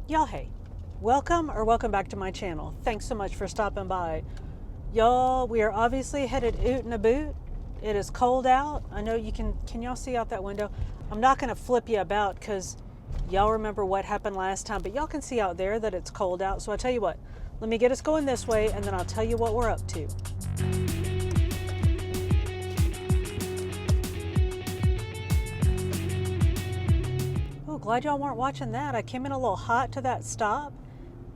Y'all, hey, welcome back to my channel. Thanks so much for stopping by. Y'all, we are obviously headed oot and a boot. It is cold out. I know you can y'all see out that window? I'm not gonna flip you about because y'all remember what happened last time, but y'all can see out there that it's cold out. So I tell you what, let me get us going this way and then I'll tell you what we're up to. Glad y'all weren't watching that. I came in a little hot to that stop.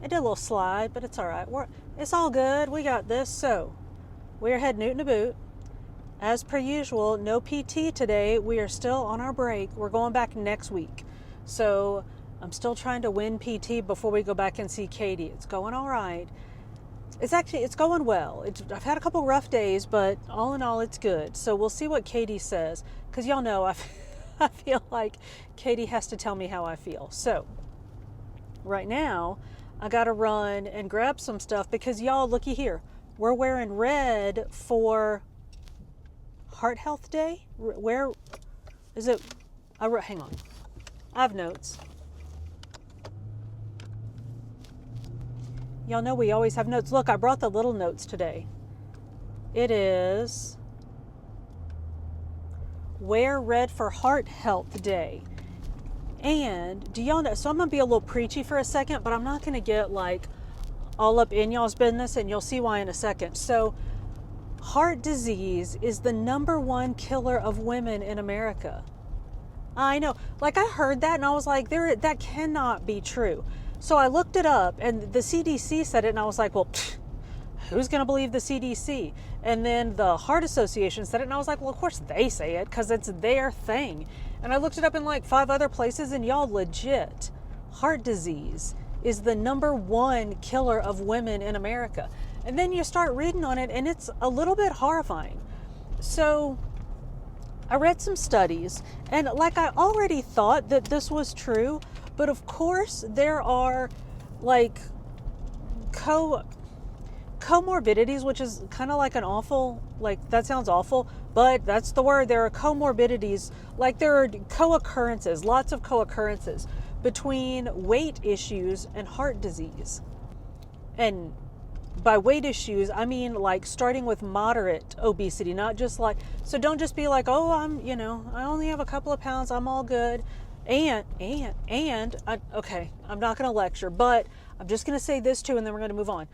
It did a little slide, but it's all right. It's all good. We got this. So we're heading oot and a boot. As per usual, no PT today. We are still on our break. We're going back next week. So I'm still trying to win PT before we go back and see Katie. It's going all right. It's going well. I've had a couple rough days, but all in all, it's good. So we'll see what Katie says, because y'all know I feel like Katie has to tell me how I feel. So right now, I got to run and grab some stuff because y'all, looky here. We're wearing red for Heart Health Day. Where is it? Hang on. I have notes. Y'all know we always have notes. Look, I brought the little notes today. It is Wear Red for Heart Health Day. And do y'all know, so I'm going to be a little preachy for a second, but I'm not going to get like all up in y'all's business, and you'll see why in a second. So heart disease is the #1 killer of women in America. I know, like I heard that and I was like, that cannot be true. So I looked it up and the CDC said it and I was like, well, who's going to believe the CDC? And then the Heart Association said it and I was like, well, of course they say it because it's their thing. And I looked it up in like 5 other places and y'all, legit, heart disease is the #1 killer of women in America. And then you start reading on it and it's a little bit horrifying. So I read some studies and like I already thought that this was true, but of course there are like comorbidities, which is kind of like an awful, like that sounds awful, but that's the word. There are comorbidities, like there are co-occurrences, lots of co-occurrences between weight issues and heart disease. And by weight issues, I mean like starting with moderate obesity, not just like, so don't just be like, oh, I only have a couple of pounds, I'm all good. Okay, I'm not going to lecture, but I'm just going to say this too, and then we're going to move on.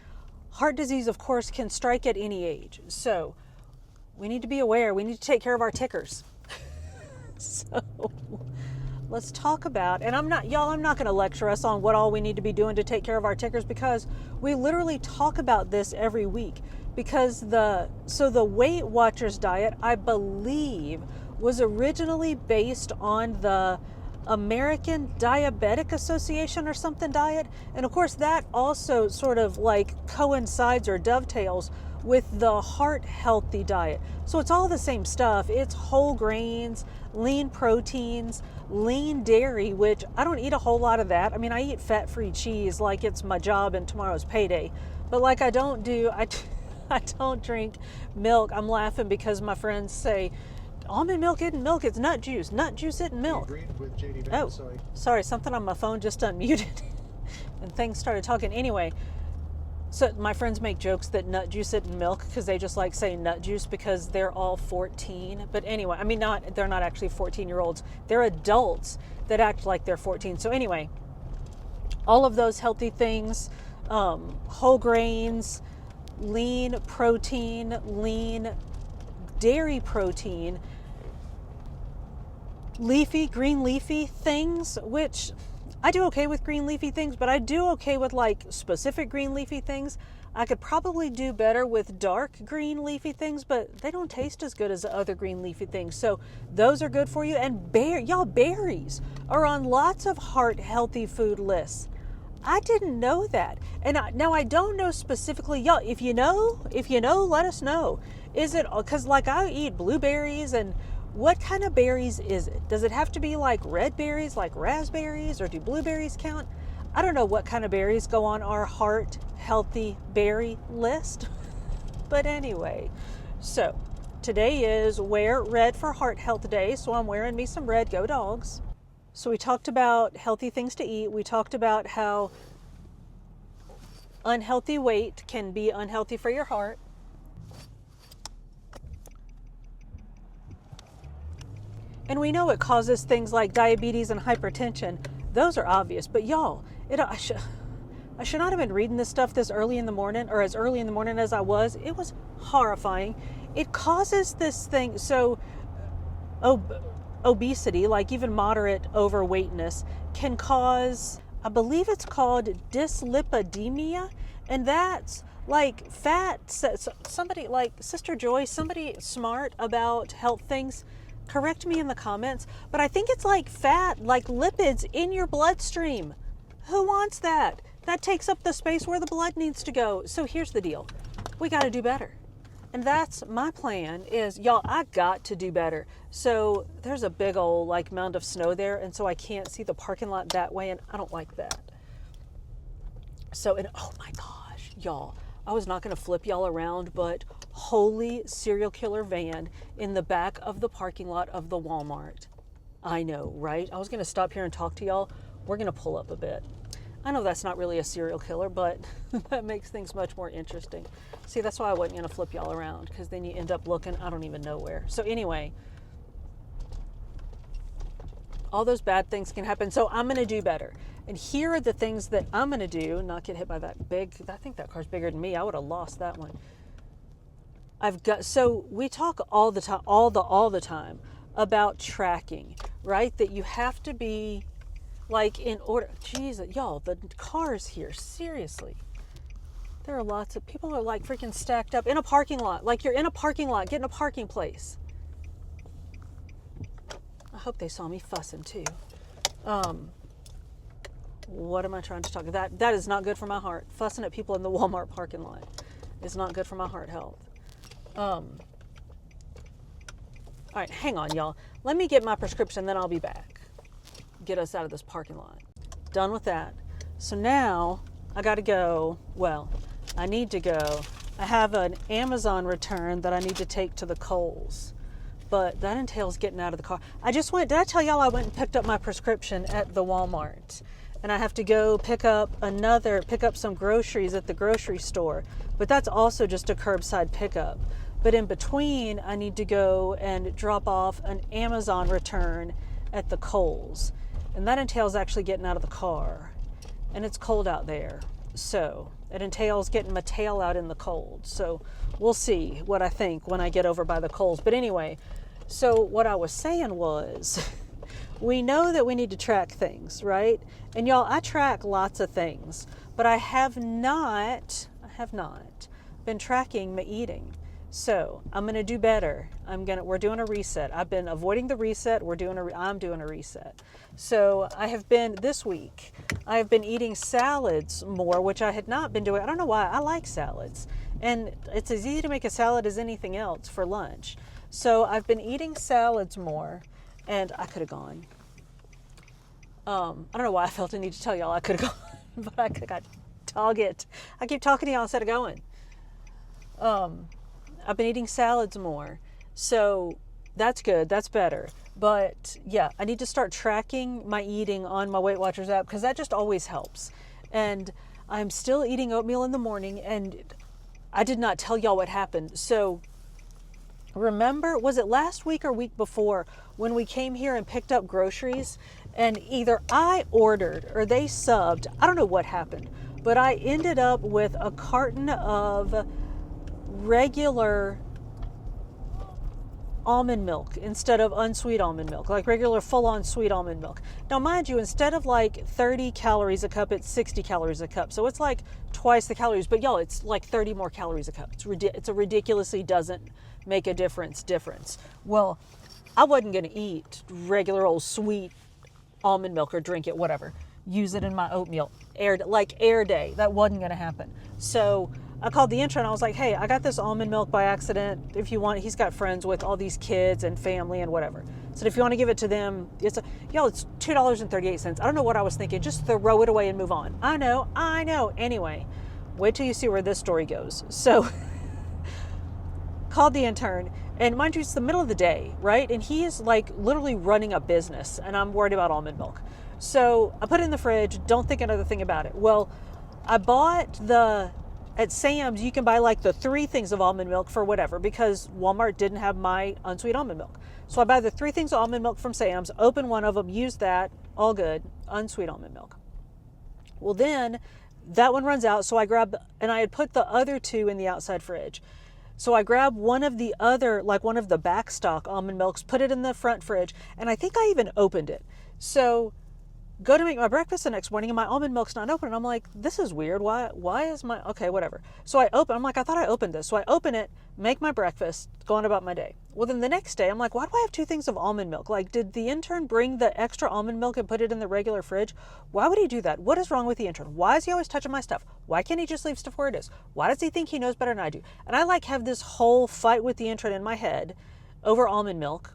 Heart disease, of course, can strike at any age. So we need to be aware. We need to take care of our tickers. So let's talk about, and I'm not going to lecture us on what all we need to be doing to take care of our tickers because we literally talk about this every week. Because the Weight Watchers diet, I believe, was originally based on the American Diabetic Association or something diet. And of course that also sort of like coincides or dovetails with the heart healthy diet. So it's all the same stuff. It's whole grains, lean proteins, lean dairy, which I don't eat a whole lot of that. I mean, I eat fat-free cheese like it's my job and tomorrow's payday. But like I don't drink milk. I'm laughing because my friends say, almond milk isn't milk, it's nut juice. Nut juice isn't milk. Agreed with JD Oh, sorry, something on my phone just unmuted and things started talking. Anyway, so my friends make jokes that nut juice isn't milk because they just like saying nut juice because they're all 14. But anyway, I mean, they're not actually 14-year-olds. They're adults that act like they're 14. So anyway, all of those healthy things, whole grains, lean protein, lean dairy protein, green leafy things, which I do okay with green leafy things, but I do okay with like specific green leafy things. I could probably do better with dark green leafy things, but they don't taste as good as the other green leafy things. So those are good for you. And berries are on lots of heart healthy food lists. I didn't know that. And now I don't know specifically, y'all, if you know, let us know. Is it, because like I eat blueberries, and what kind of berries is it? Does it have to be like red berries, like raspberries, or do blueberries count? I don't know what kind of berries go on our heart healthy berry list. But anyway, so today is Wear Red for Heart Health Day, so I'm wearing me some red. Go Dogs. So we talked about healthy things to eat. We talked about how unhealthy weight can be unhealthy for your heart. And we know it causes things like diabetes and hypertension. Those are obvious. But y'all, I should not have been reading this stuff this early in the morning, or as early in the morning as I was. It was horrifying. It causes this thing. So obesity, like even moderate overweightness, can cause, I believe it's called dyslipidemia. And that's like fat. Somebody like Sister Joy, somebody smart about health things, correct me in the comments, but I think it's like fat, like lipids in your bloodstream. Who wants that? That takes up the space where the blood needs to go. So here's the deal. We got to do better. And that's my plan is, y'all, I got to do better. So there's a big old like mound of snow there. And so I can't see the parking lot that way. And I don't like that. So, and oh my gosh, y'all, I was not going to flip y'all around, but holy serial killer van in the back of the parking lot of the Walmart. I know, right? I was going to stop here and talk to y'all. We're going to pull up a bit. I know that's not really a serial killer, but that makes things much more interesting. See, that's why I wasn't going to flip y'all around, because then you end up looking, I don't even know where. So anyway, all those bad things can happen. So I'm going to do better. And here are the things that I'm going to do, not get hit by that big, I think that car's bigger than me. I would have lost that one. So we talk all the time, all the time about tracking, right? That you have to be like in order, Jesus, y'all, the cars here, seriously. There are lots of people are like freaking stacked up in a parking lot. Like you're in a parking lot, getting a parking place. I hope they saw me fussing too. What am I trying to talk about? That is not good for my heart. Fussing at people in the Walmart parking lot is not good for my heart health. All right, hang on, y'all. Let me get my prescription, then I'll be back. Get us out of this parking lot. Done with that. So now I got to go. Well, I need to go. I have an Amazon return that I need to take to the Kohl's, but that entails getting out of the car. Did I tell y'all I went and picked up my prescription at the Walmart? And I have to go pick up some groceries at the grocery store. But that's also just a curbside pickup. But in between, I need to go and drop off an Amazon return at the Kohl's. And that entails actually getting out of the car. And it's cold out there. So it entails getting my tail out in the cold. So we'll see what I think when I get over by the Kohl's. But anyway, so what I was saying was, we know that we need to track things, right? And y'all, I track lots of things, but I have not been tracking my eating. So I'm going to do better. We're doing a reset. I've been avoiding the reset. I'm doing a reset. So this week, I have been eating salads more, which I had not been doing. I don't know why. I like salads. And it's as easy to make a salad as anything else for lunch. So I've been eating salads more, and I could have gone. I don't know why I felt the need to tell y'all I could have gone, but I got dog it. I keep talking to y'all instead of going. I've been eating salads more, so that's good. That's better. But yeah, I need to start tracking my eating on my Weight Watchers app, because that just always helps. And I'm still eating oatmeal in the morning, and I did not tell y'all what happened. So remember, was it last week or week before when we came here and picked up groceries, and either I ordered or they subbed? I don't know what happened, but I ended up with a carton of regular almond milk instead of unsweet almond milk, like regular full-on sweet almond milk. Now, mind you, instead of like 30 calories a cup, it's 60 calories a cup. So it's like twice the calories, but y'all, it's like 30 more calories a cup. It's a ridiculously doesn't make a difference. Well, I wasn't going to eat regular old sweet almond milk or drink it, whatever. Use it in my oatmeal. Air day. That wasn't going to happen. So I called the intern. I was like, hey, I got this almond milk by accident. If you want, he's got friends with all these kids and family and whatever. So if you want to give it to them, it's $2.38. I don't know what I was thinking. Just throw it away and move on. I know. Anyway, wait till you see where this story goes. So called the intern, and mind you, it's the middle of the day, right? And he is like literally running a business, and I'm worried about almond milk. So I put it in the fridge, don't think another thing about it. Well, I bought at Sam's, you can buy like the 3 things of almond milk for whatever, because Walmart didn't have my unsweet almond milk. So I buy the 3 things of almond milk from Sam's, open one of them, use that, all good, unsweet almond milk. Well, then that one runs out, so I grab, and I had put the other 2 in the outside fridge. So I grab one of the other, like one of the backstock almond milks, put it in the front fridge, and I think I even opened it. So go to make my breakfast the next morning and my almond milk's not open. And I'm like, this is weird. Why is my, okay, whatever. So I'm like, I thought I opened this. So I open it, make my breakfast, go on about my day. Well, then the next day I'm like, why do I have 2 things of almond milk? Like, did the intern bring the extra almond milk and put it in the regular fridge? Why would he do that? What is wrong with the intern? Why is he always touching my stuff? Why can't he just leave stuff where it is? Why does he think he knows better than I do? And I like have this whole fight with the intern in my head over almond milk.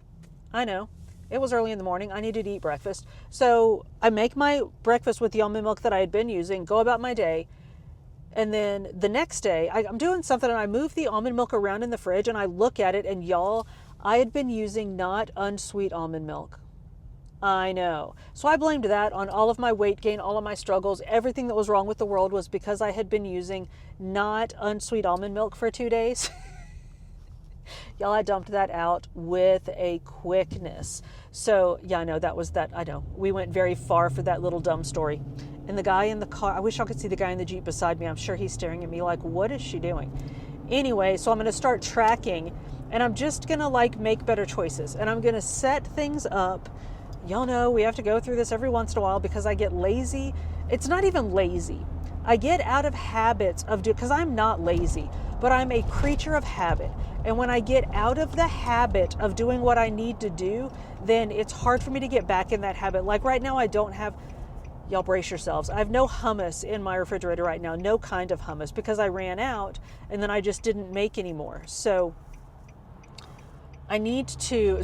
I know. It was early in the morning. I needed to eat breakfast. So I make my breakfast with the almond milk that I had been using, go about my day. And then the next day, I'm doing something and I move the almond milk around in the fridge and I look at it and y'all, I had been using not unsweet almond milk. I know. So I blamed that on all of my weight gain, all of my struggles. Everything that was wrong with the world was because I had been using not unsweet almond milk for 2 days. Y'all, I dumped that out with a quickness. So yeah, I know that was that. I know we went very far for that little dumb story. And the guy in the car, I wish I could see the guy in the Jeep beside me. I'm sure he's staring at me like, what is she doing? Anyway, so I'm going to start tracking and I'm just going to like make better choices and I'm going to set things up. Y'all know we have to go through this every once in a while because I get lazy. It's not even lazy. I get out of habits of because I'm not lazy, but I'm a creature of habit. And when I get out of the habit of doing what I need to do, then it's hard for me to get back in that habit. Like right now, I don't have, y'all brace yourselves. I have no hummus in my refrigerator right now, no kind of hummus because I ran out and then I just didn't make any more. So I need to,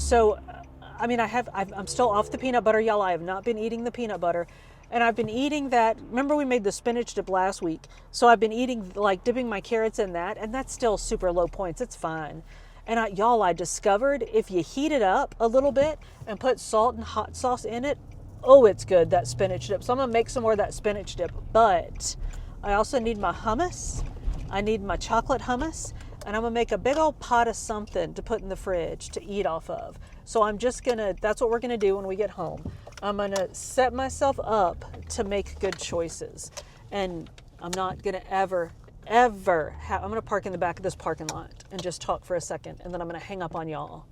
I mean, I'm still off the peanut butter, y'all. I have not been eating the peanut butter. And I've been eating that, remember we made the spinach dip last week. So I've been eating, like dipping my carrots in that, and that's still super low points. It's fine. And I discovered if you heat it up a little bit and put salt and hot sauce in it, oh, it's good, that spinach dip. So I'm going to make some more of that spinach dip. But I also need my hummus. I need my chocolate hummus. And I'm going to make a big old pot of something to put in the fridge to eat off of. So I'm just going to, that's what we're going to do when we get home. I'm going to set myself up to make good choices. And I'm not going to ever I'm going to park in the back of this parking lot and just talk for a second. And then I'm going to hang up on y'all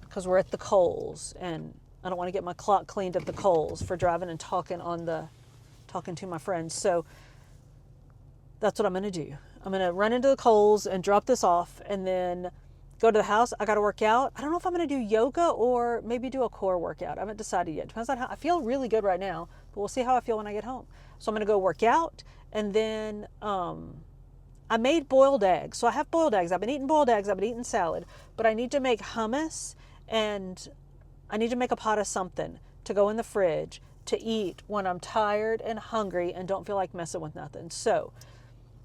because we're at the Kohl's and I don't want to get my clock cleaned at the Kohl's for driving and talking to my friends. So that's what I'm going to do. I'm going to run into the Kohl's and drop this off and then go to the house. I got to work out. I don't know if I'm going to do yoga or maybe do a core workout. I haven't decided yet. Depends on how I feel. Really good right now, but we'll see how I feel when I get home. So I'm going to go work out and then I made boiled eggs. So I have boiled eggs. I've been eating boiled eggs. I've been eating salad, but I need to make hummus and I need to make a pot of something to go in the fridge to eat when I'm tired and hungry and don't feel like messing with nothing. So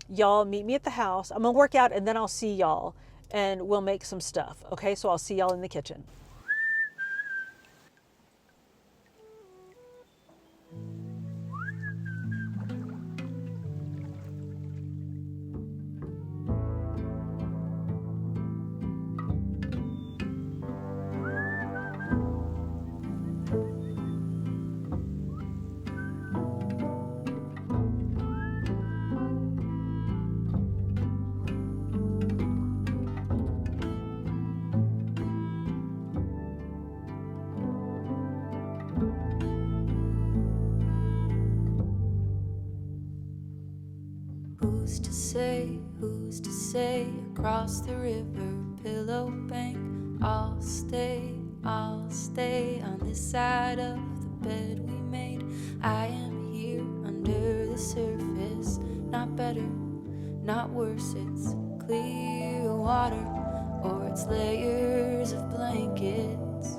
y'all meet me at the house. I'm going to work out and then I'll see y'all and we'll make some stuff. Okay, so I'll see y'all in the kitchen. Who's to say, across the river, pillow bank, I'll stay on this side of the bed we made. I am here under the surface, not better, not worse, it's clear water, or it's layers of blankets,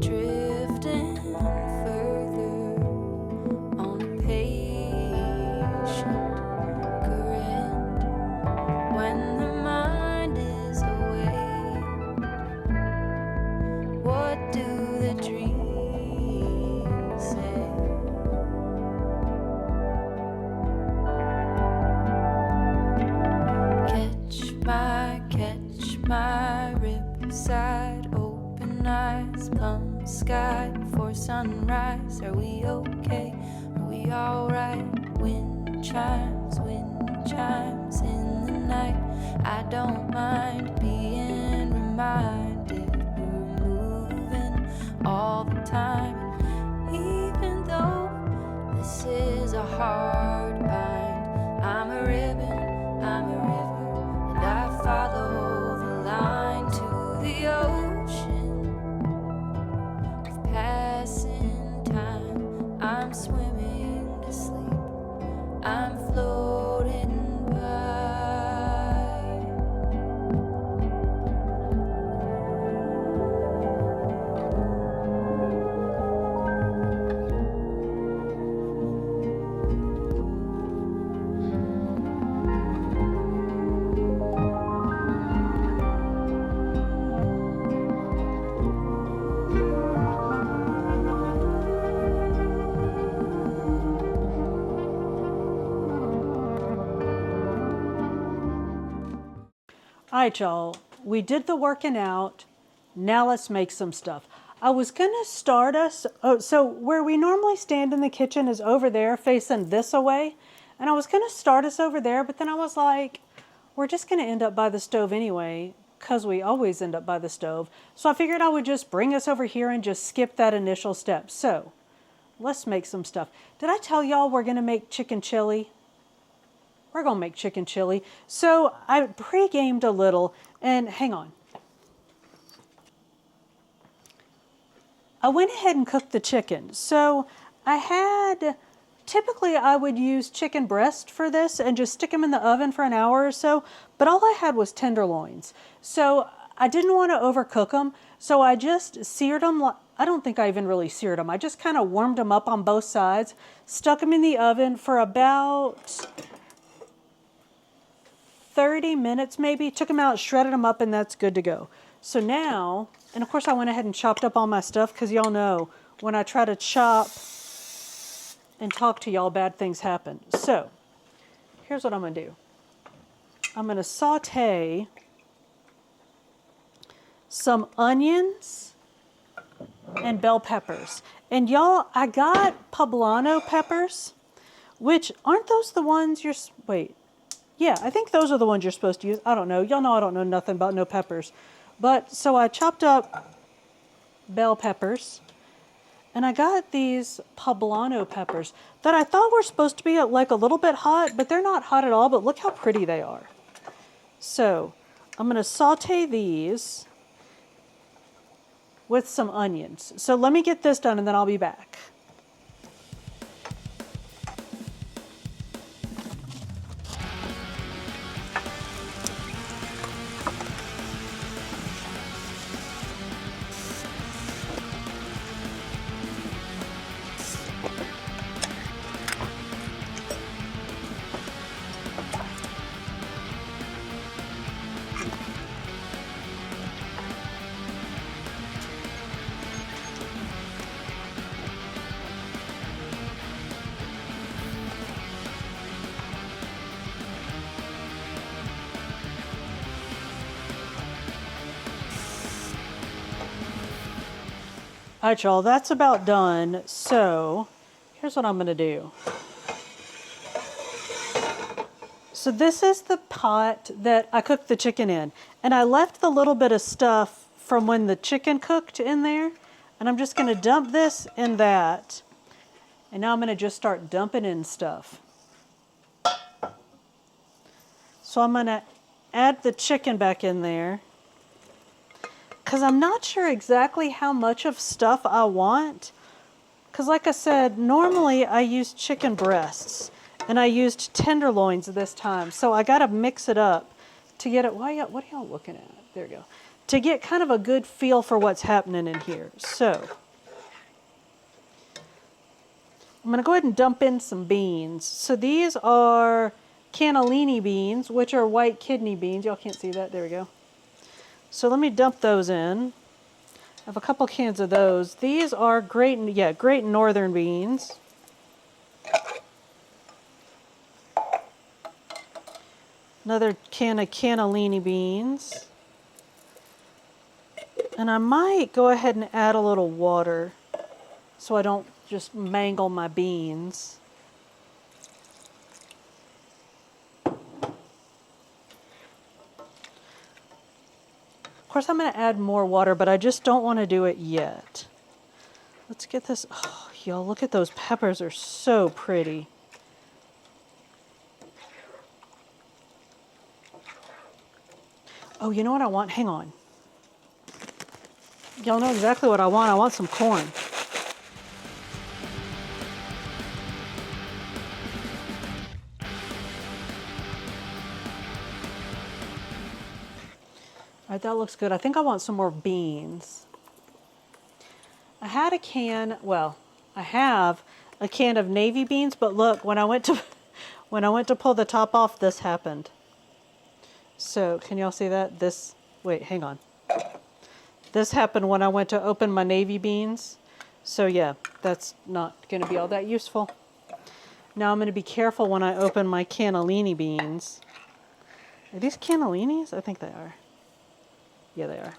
drifting further on a patient current. When the mind sky before sunrise. Are we okay? Are we alright? Wind chimes in the night. I don't mind being reminded we're moving all the time. Even though this is a hard bind, I'm a ribbon, I'm a river, and I follow the line to the ocean of passing time. I'm swimming to sleep, I'm floating by. All right, y'all, we did the working out. Now let's make some stuff. I was gonna start us, so where we normally stand in the kitchen is over there facing this away. And I was gonna start us over there, but then I was like, we're just gonna end up by the stove anyway, because we always end up by the stove. So I figured I would just bring us over here and just skip that initial step. So let's make some stuff. Did I tell y'all we're gonna make chicken chili? We're gonna make chicken chili. So I pre-gamed a little, and hang on. I went ahead and cooked the chicken. So I had, typically I would use chicken breast for this and just stick them in the oven for an hour or so, but all I had was tenderloins. So I didn't want to overcook them, so I just seared them. I don't think I even really seared them. I just kind of warmed them up on both sides, stuck them in the oven for about 30 minutes maybe, took them out, shredded them up, and that's good to go. So now, and of course I went ahead and chopped up all my stuff, because y'all know when I try to chop and talk to y'all, bad things happen. So here's what I'm gonna do. I'm gonna saute some onions and bell peppers. And y'all, I got poblano peppers, which aren't those the ones you're, wait. Yeah, I think those are the ones you're supposed to use. I don't know. Y'all know I don't know nothing about no peppers. But so I chopped up bell peppers, and I got these poblano peppers that I thought were supposed to be like a little bit hot, but they're not hot at all, but look how pretty they are. So I'm gonna saute these with some onions. So let me get this done and then I'll be back. All right, y'all, that's about done. So here's what I'm gonna do. So this is the pot that I cooked the chicken in. And I left the little bit of stuff from when the chicken cooked in there. And I'm just gonna dump this in that. And now I'm gonna just start dumping in stuff. So I'm gonna add the chicken back in there, because I'm not sure exactly how much of stuff I want. Because like I said, normally I use chicken breasts, and I used tenderloins this time. So I gotta mix it up to get it, what are y'all looking at? There we go. To get kind of a good feel for what's happening in here. So I'm gonna go ahead and dump in some beans. So these are cannellini beans, which are white kidney beans. Y'all can't see that, there we go. So let me dump those in. I have a couple cans of those. These are Great Northern beans. Another can of cannellini beans. And I might go ahead and add a little water so I don't just mangle my beans. Of course, I'm going to add more water, but I just don't want to do it yet. Let's get this. Oh, y'all, look at those peppers. They're so pretty. Oh, you know what I want? Hang on. Y'all know exactly what I want. I want some corn. All right, that looks good. I think I want some more beans. I had a can, well, I have a can of navy beans, but look, when I went to pull the top off, this happened. So, can y'all see that? Wait, hang on. This happened when I went to open my navy beans. So yeah, that's not going to be all that useful. Now I'm going to be careful when I open my cannellini beans. Are these cannellinis? I think they are. Yeah, they are.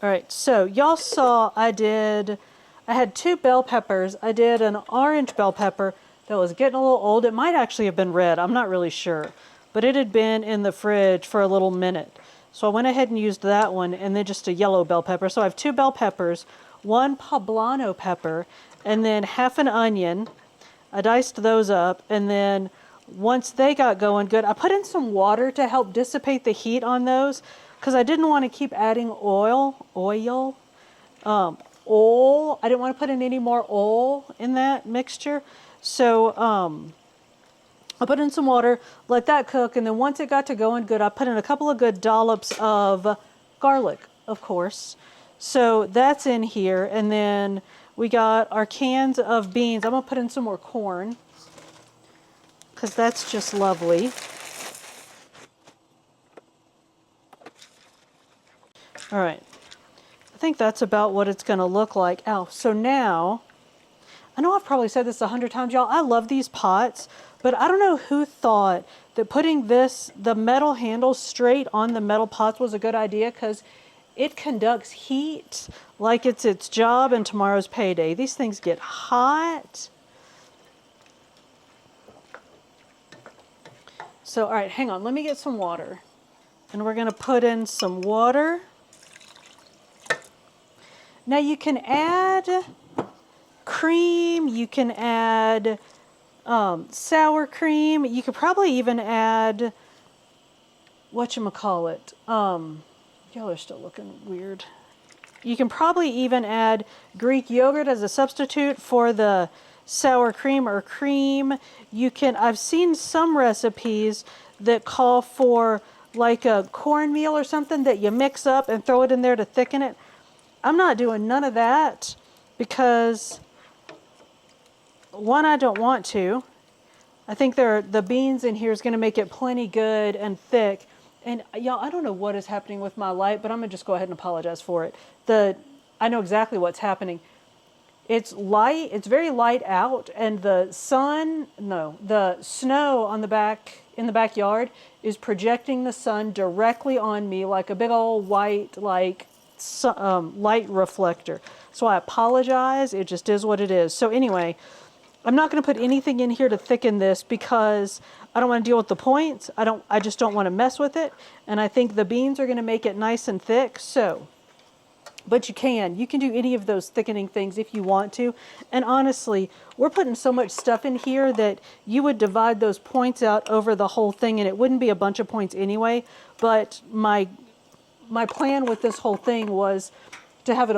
All right, so y'all saw I had 2 bell peppers. I did an orange bell pepper that was getting a little old. It might actually have been red. I'm not really sure. But it had been in the fridge for a little minute. So I went ahead and used that one, and then just a yellow bell pepper. So I have 2 bell peppers, 1 poblano pepper, and then half an onion. I diced those up, and then once they got going good, I put in some water to help dissipate the heat on those because I didn't want to keep adding oil. I didn't want to put in any more oil in that mixture. So I put in some water, let that cook, and then once it got to going good, I put in a couple of good dollops of garlic, of course. So that's in here, and then we got our cans of beans. I'm going to put in some more corn because that's just lovely. All right. I think that's about what it's going to look like. Oh, so now, I know I've probably said this 100 times, y'all. I love these pots, but I don't know who thought that putting the metal handles straight on the metal pots was a good idea because it conducts heat like it's its job and tomorrow's payday. These things get hot. So, all right, hang on. Let me get some water. And we're going to put in some water. Now you can add cream. You can add sour cream. You could probably even add, whatchamacallit. Y'all are still looking weird. You can probably even add Greek yogurt as a substitute for the sour cream or cream. I've seen some recipes that call for like a cornmeal or something that you mix up and throw it in there to thicken it. I'm not doing none of that because, one, I don't want to. I think the beans in here is going to make it plenty good and thick. And y'all, I don't know what is happening with my light, but I'm going to just go ahead and apologize for it. I know exactly what's happening. It's light, it's very light out, and the snow on in the backyard is projecting the sun directly on me like a big old white, light reflector. So I apologize, it just is what it is. So anyway, I'm not going to put anything in here to thicken this because I don't want to deal with the points. I just don't want to mess with it. And I think the beans are going to make it nice and thick. So, but you can do any of those thickening things if you want to. And honestly, we're putting so much stuff in here that you would divide those points out over the whole thing and it wouldn't be a bunch of points anyway. But my plan with this whole thing was to have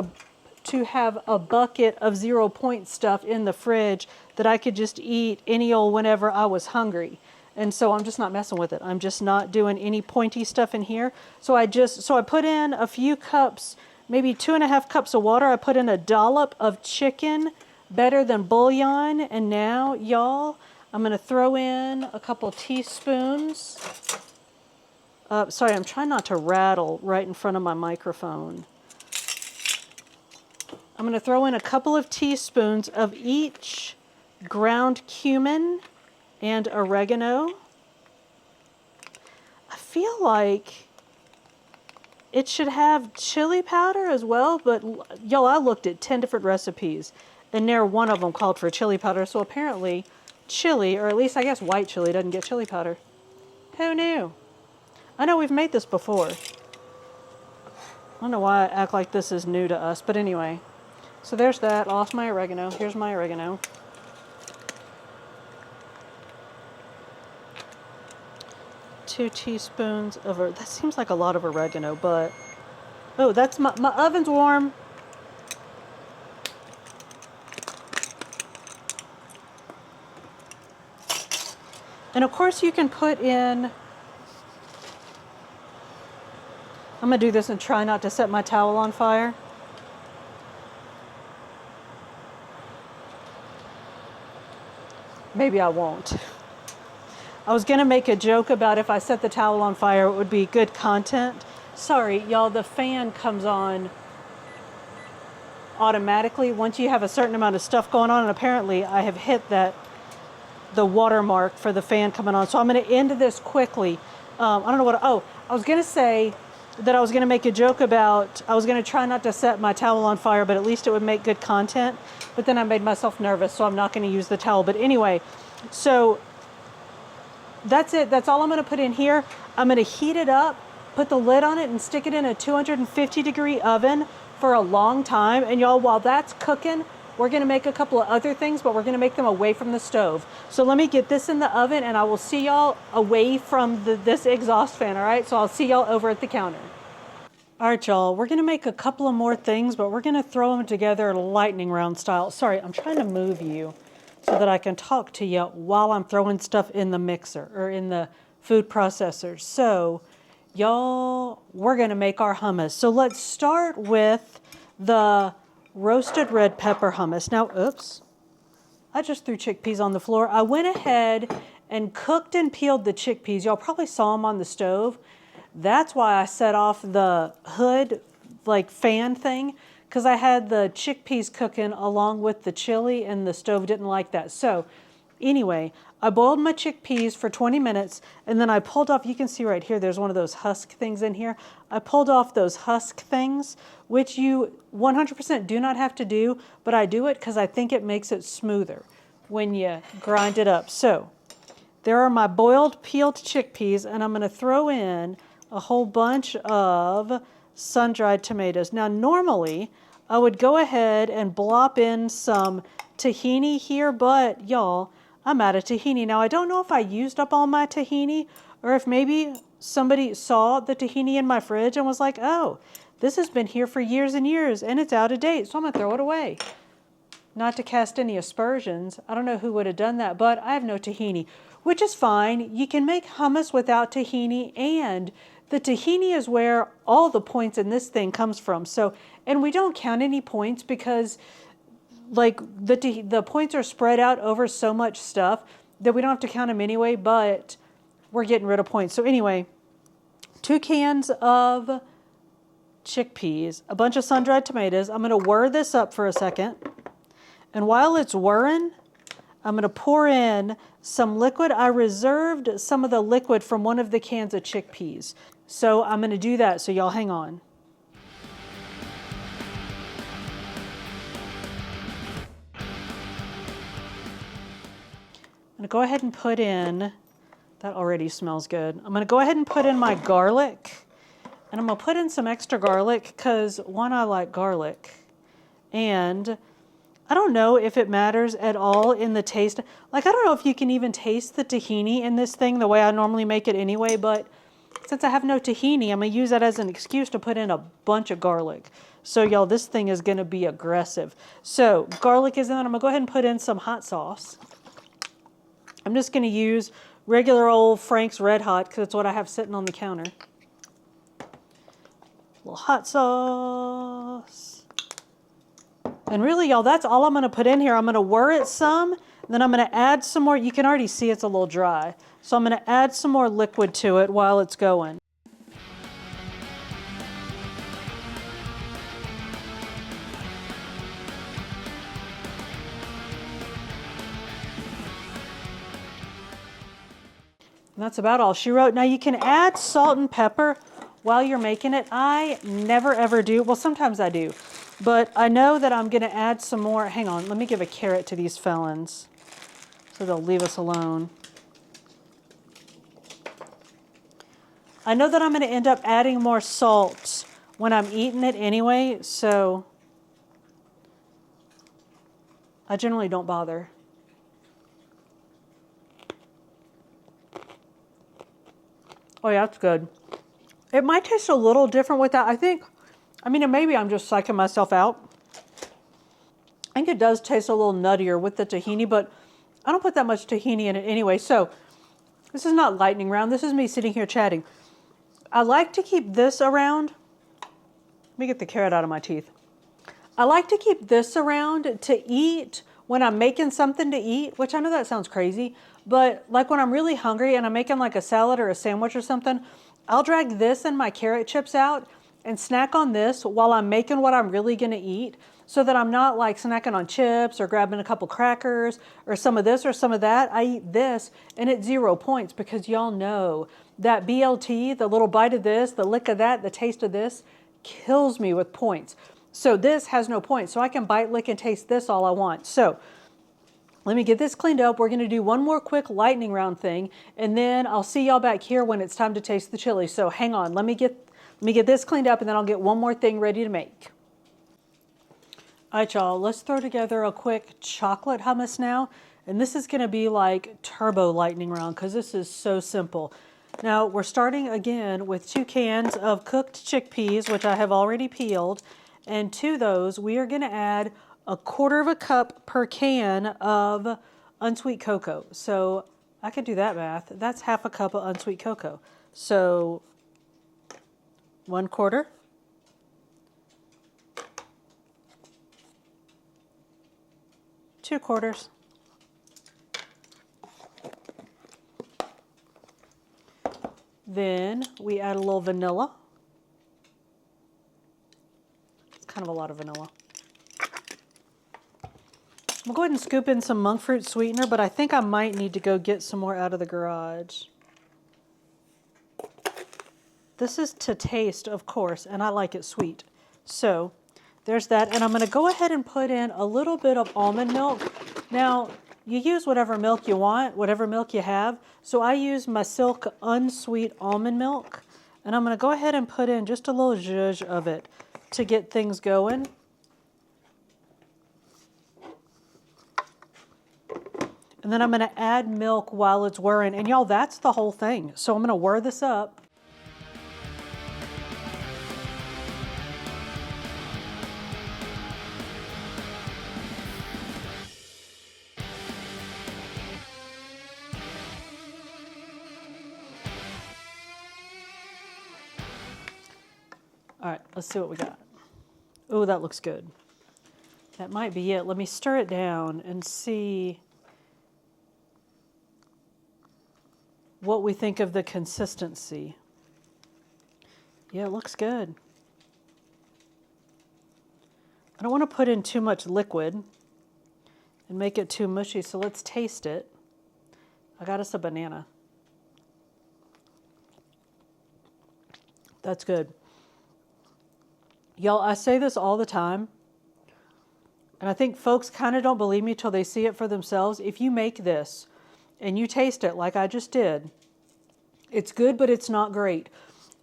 a bucket of 0 point stuff in the fridge that I could just eat any old whenever I was hungry. And so I'm just not messing with it. I'm just not doing any pointy stuff in here. So I put in a few cups, maybe 2.5 cups of water. I put in a dollop of chicken, better than bouillon. And now, y'all, I'm going to throw in a couple teaspoons. Sorry, I'm trying not to rattle right in front of my microphone. I'm going to throw in a couple of teaspoons of each ground cumin and oregano. I feel like it should have chili powder as well, but y'all, I looked at 10 different recipes and never one of them called for chili powder. So apparently chili, or at least I guess white chili, doesn't get chili powder. Who knew? I know we've made this before. I don't know why I act like this is new to us, but anyway. So there's that. Lost my oregano. Here's my oregano. Two teaspoons of, that seems like a lot of oregano, but, oh, that's my oven's warm. And of course you can put in, I'm gonna do this and try not to set my towel on fire. Maybe I won't. I was gonna make a joke about if I set the towel on fire, it would be good content. Sorry, y'all, the fan comes on automatically once you have a certain amount of stuff going on, and apparently I have hit the watermark for the fan coming on. So I'm gonna end this quickly. I don't know what, I was gonna say that I was gonna make a joke about, I was gonna try not to set my towel on fire, but at least it would make good content. But then I made myself nervous, so I'm not gonna use the towel. But anyway, so that's it. That's all I'm gonna put in here. I'm gonna heat it up, put the lid on it, and stick it in a 250-degree oven for a long time. And y'all, while that's cooking, we're gonna make a couple of other things, but we're gonna make them away from the stove. So let me get this in the oven, and I will see y'all away from this exhaust fan, all right? So I'll see y'all over at the counter. All right, y'all, we're gonna make a couple of more things, but we're gonna throw them together lightning round style. Sorry, I'm trying to move you so that I can talk to you while I'm throwing stuff in the mixer or in the food processor. So y'all, we're gonna make our hummus. So let's start with the roasted red pepper hummus. Now, oops, I just threw chickpeas on the floor. I went ahead and cooked and peeled the chickpeas. Y'all probably saw them on the stove. That's why I set off the hood, like fan thing, because I had the chickpeas cooking along with the chili and the stove didn't like that. So anyway, I boiled my chickpeas for 20 minutes and then I pulled off, you can see right here, there's one of those husk things in here. I pulled off those husk things, which you 100% do not have to do, but I do it because I think it makes it smoother when you grind it up. So there are my boiled peeled chickpeas, and I'm gonna throw in a whole bunch of sun-dried tomatoes. Now, normally, I would go ahead and blop in some tahini here, but y'all, I'm out of tahini. Now, I don't know if I used up all my tahini, or if maybe somebody saw the tahini in my fridge and was like, oh, this has been here for years and years, and it's out of date, so I'm gonna throw it away. Not to cast any aspersions. I don't know who would have done that, but I have no tahini, which is fine. You can make hummus without tahini, and the tahini is where all the points in this thing comes from. So, and we don't count any points because like the points are spread out over so much stuff that we don't have to count them anyway, but we're getting rid of points. So anyway, 2 cans of chickpeas, a bunch of sun-dried tomatoes. I'm gonna whir this up for a second. And while it's whirring, I'm gonna pour in some liquid. I reserved some of the liquid from one of the cans of chickpeas. So I'm gonna do that, so y'all hang on. I'm gonna go ahead and put in, that already smells good. I'm gonna go ahead and put in my garlic, and I'm gonna put in some extra garlic because one, I like garlic, and I don't know if it matters at all in the taste. Like, I don't know if you can even taste the tahini in this thing the way I normally make it anyway, but since I have no tahini, I'm gonna use that as an excuse to put in a bunch of garlic. So y'all, this thing is gonna be aggressive. So garlic is in, I'm gonna go ahead and put in some hot sauce. I'm just gonna use regular old Frank's Red Hot because it's what I have sitting on the counter. A little hot sauce. And really, y'all, that's all I'm gonna put in here. I'm gonna whir it some, then I'm gonna add some more. You can already see it's a little dry. So I'm gonna add some more liquid to it while it's going. And that's about all she wrote. Now you can add salt and pepper while you're making it. I never ever do. Well, sometimes I do. But I know that I'm going to add some more. Hang on, let me give a carrot to these felons so they'll leave us alone. I know that I'm going to end up adding more salt when I'm eating it anyway, so I generally don't bother. Oh yeah, that's good. It might taste a little different with that. I mean, and maybe I'm just psyching myself out. I think it does taste a little nuttier with the tahini, but I don't put that much tahini in it anyway. So this is not lightning round. This is me sitting here chatting. I like to keep this around. Let me get the carrot out of my teeth. I like to keep this around to eat when I'm making something to eat, which I know that sounds crazy, but like when I'm really hungry and I'm making like a salad or a sandwich or something, I'll drag this and my carrot chips out and snack on this while I'm making what I'm really gonna eat, so that I'm not like snacking on chips or grabbing a couple crackers or some of this or some of that. I eat this and it's 0 points, because y'all know that BLT, the little bite of this, the lick of that, the taste of this, kills me with points. So this has no points. So I can bite, lick, and taste this all I want. So let me get this cleaned up. We're going to do one more quick lightning round thing, and then I'll see y'all back here when it's time to taste the chili. So hang on. Let me get this cleaned up, and then I'll get one more thing ready to make. All right, y'all. Let's throw together a quick chocolate hummus now. And this is going to be like turbo lightning round, because this is so simple. Now, we're starting again with 2 cans of cooked chickpeas, which I have already peeled. And to those, we are going to add 1/4 cup per can of unsweet cocoa. So I can do that math. That's 1/2 cup of unsweet cocoa. So 1/4. 2/4. Then we add a little vanilla. It's kind of a lot of vanilla. We'll go ahead and scoop in some monk fruit sweetener, but I think I might need to go get some more out of the garage. This is to taste, of course, and I like it sweet. So there's that. And I'm going to go ahead and put in a little bit of almond milk. Now, you use whatever milk you want, whatever milk you have. So I use my Silk unsweet almond milk. And I'm going to go ahead and put in just a little zhuzh of it to get things going. And then I'm going to add milk while it's whirring. And y'all, that's the whole thing. So I'm going to whir this up. All right, let's see what we got. Oh, that looks good. That might be it. Let me stir it down and see what we think of the consistency. Yeah, it looks good. I don't want to put in too much liquid and make it too mushy, so let's taste it. I got us a banana. That's good. Y'all, I say this all the time, and I think folks kind of don't believe me till they see it for themselves. If you make this and you taste it like I just did, it's good, but it's not great.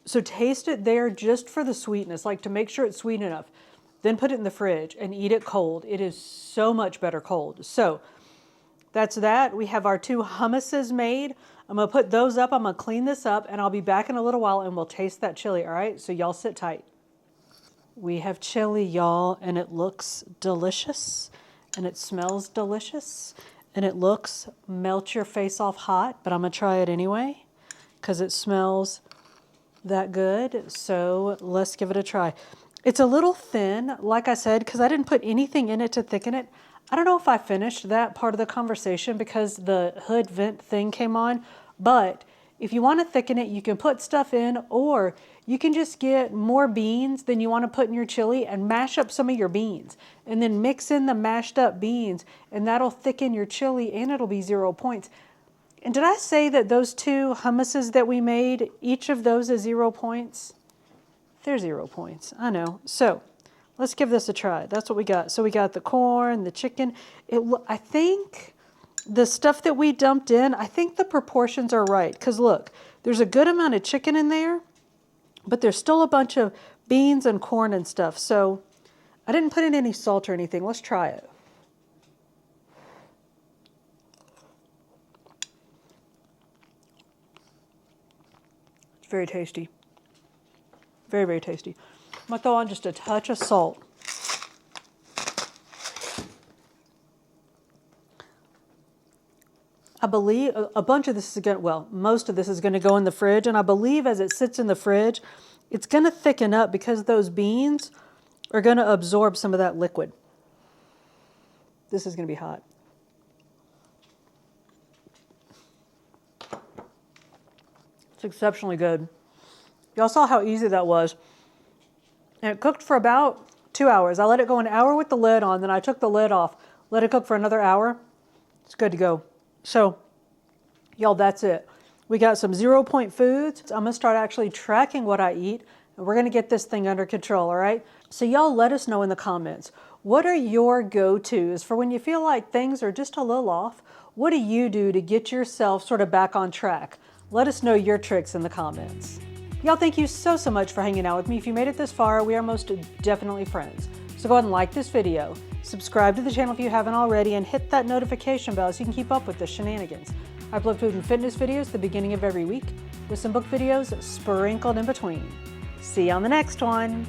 So taste it there just for the sweetness, like to make sure it's sweet enough. Then put it in the fridge and eat it cold. It is so much better cold. So that's that. We have our 2 hummuses made. I'm going to put those up. I'm going to clean this up, and I'll be back in a little while, and we'll taste that chili, all right? So y'all sit tight. We have chili, y'all, and it looks delicious, and it smells delicious, and it looks melt your face off hot, but I'm going to try it anyway because it smells that good. So let's give it a try. It's a little thin, like I said, because I didn't put anything in it to thicken it. I don't know if I finished that part of the conversation because the hood vent thing came on, but if you want to thicken it, you can put stuff in, or you can just get more beans than you want to put in your chili and mash up some of your beans and then mix in the mashed up beans, and that'll thicken your chili and it'll be 0 points. And did I say that those 2 hummuses that we made, each of those is 0 points? They're 0 points, I know. So let's give this a try. That's what we got. So we got the corn, the chicken. I think the stuff that we dumped in, I think the proportions are right. Because look, there's a good amount of chicken in there, but there's still a bunch of beans and corn and stuff. So I didn't put in any salt or anything. Let's try it. It's very tasty. Very, very tasty. I'm going to throw on just a touch of salt. I believe a bunch of this is going to, well, most of this is going to go in the fridge. And I believe as it sits in the fridge, it's going to thicken up because those beans are going to absorb some of that liquid. This is going to be hot. It's exceptionally good. Y'all saw how easy that was. And it cooked for about 2 hours. I let it go an hour with the lid on, then I took the lid off, let it cook for another hour. It's good to go. So, y'all, that's it. We got some 0 point foods. I'm going to start actually tracking what I eat, and we're going to get this thing under control, all right? So y'all let us know in the comments, what are your go-tos for when you feel like things are just a little off? What do you do to get yourself sort of back on track? Let us know your tricks in the comments. Y'all, thank you so much for hanging out with me. If you made it this far, we are most definitely friends. So go ahead and like this video, subscribe to the channel if you haven't already, and hit that notification bell so you can keep up with the shenanigans. I upload food and fitness videos at the beginning of every week with some book videos sprinkled in between. See you on the next one.